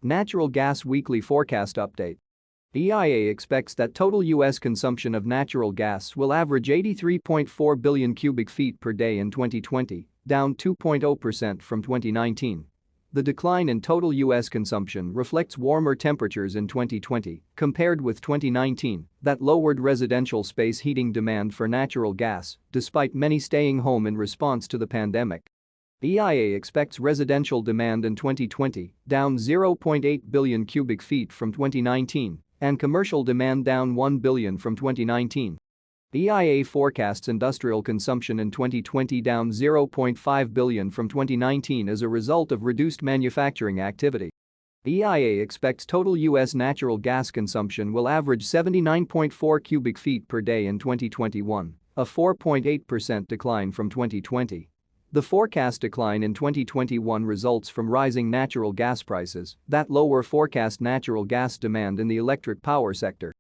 Natural gas weekly forecast update. EIA expects that total U.S. consumption of natural gas will average 83.4 billion cubic feet per day in 2020, down 2.0% from 2019. The decline in total U.S. consumption reflects warmer temperatures in 2020 compared with 2019 that lowered residential space heating demand for natural gas, despite many staying home in response to the pandemic. EIA expects residential demand in 2020 down 0.8 billion cubic feet from 2019 and commercial demand down 1 billion from 2019. EIA forecasts industrial consumption in 2020 down 0.5 billion from 2019 as a result of reduced manufacturing activity. EIA expects total U.S. natural gas consumption will average 79.4 cubic feet per day in 2021, a 4.8% decline from 2020. The forecast decline in 2021 results from rising natural gas prices that lower forecast natural gas demand in the electric power sector.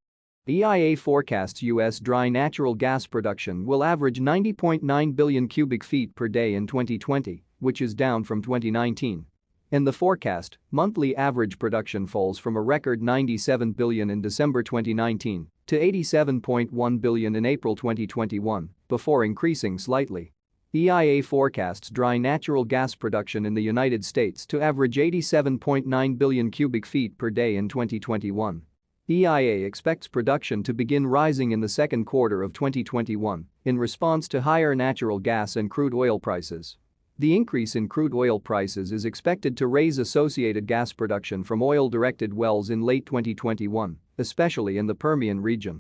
EIA forecasts U.S. dry natural gas production will average 90.9 billion cubic feet per day in 2020, which is down from 2019. In the forecast, monthly average production falls from a record 97 billion in December 2019 to 87.1 billion in April 2021, before increasing slightly. EIA forecasts dry natural gas production in the United States to average 87.9 billion cubic feet per day in 2021. EIA expects production to begin rising in the second quarter of 2021 in response to higher natural gas and crude oil prices. The increase in crude oil prices is expected to raise associated gas production from oil-directed wells in late 2021, especially in the Permian region.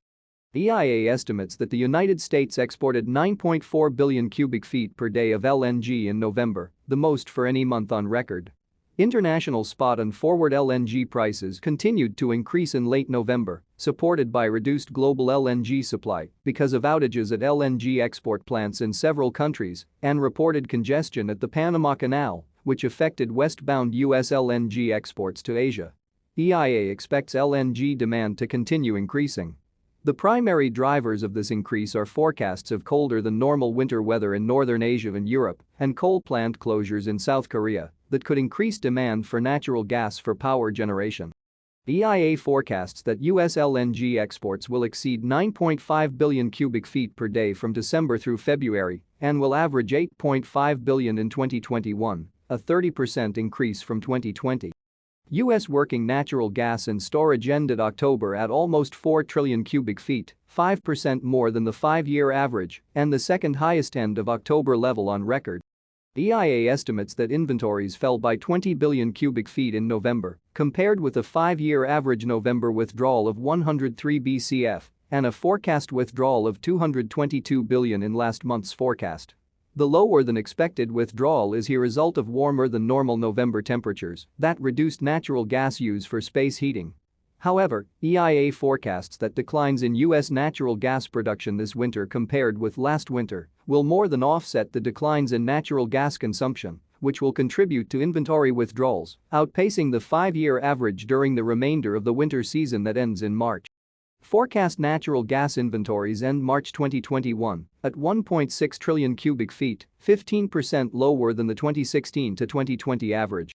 EIA estimates that the United States exported 9.4 billion cubic feet per day of LNG in November, the most for any month on record. International spot and forward LNG prices continued to increase in late November, supported by reduced global LNG supply because of outages at LNG export plants in several countries and reported congestion at the Panama Canal, which affected westbound U.S. LNG exports to Asia. EIA expects LNG demand to continue increasing. The primary drivers of this increase are forecasts of colder than normal winter weather in northern Asia and Europe and coal plant closures in South Korea that could increase demand for natural gas for power generation. EIA forecasts that U.S. LNG exports will exceed 9.5 billion cubic feet per day from December through February and will average 8.5 billion in 2021, a 30% increase from 2020. U.S. working natural gas in storage ended October at almost 4 trillion cubic feet, 5% more than the 5-year average and the second highest end of October level on record. EIA estimates that inventories fell by 20 billion cubic feet in November, compared with a 5-year average November withdrawal of 103 BCF and a forecast withdrawal of 222 billion in last month's forecast. The lower-than-expected withdrawal is a result of warmer-than-normal November temperatures that reduced natural gas use for space heating. However, EIA forecasts that declines in U.S. natural gas production this winter compared with last winter will more than offset the declines in natural gas consumption, which will contribute to inventory withdrawals, outpacing the 5-year average during the remainder of the winter season that ends in March. Forecast natural gas inventories end March 2021 at 1.6 trillion cubic feet, 15% lower than the 2016 to 2020 average.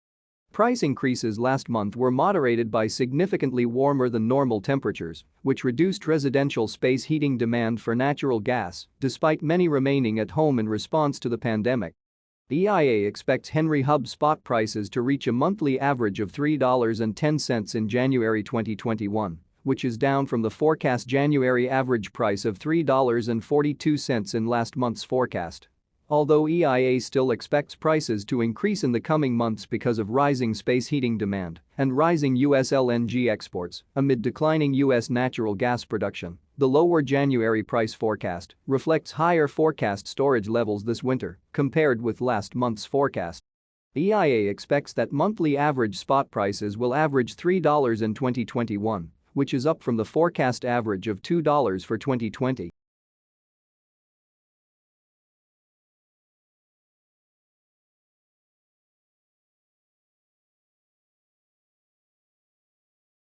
Price increases last month were moderated by significantly warmer than normal temperatures, which reduced residential space heating demand for natural gas, despite many remaining at home in response to the pandemic. EIA expects Henry Hub spot prices to reach a monthly average of $3.10 in January 2021. Which is down from the forecast January average price of $3.42 in last month's forecast. Although EIA still expects prices to increase in the coming months because of rising space heating demand and rising U.S. LNG exports amid declining U.S. natural gas production, the lower January price forecast reflects higher forecast storage levels this winter compared with last month's forecast. EIA expects that monthly average spot prices will average $3 in 2021. Which is up from the forecast average of $2 for 2020.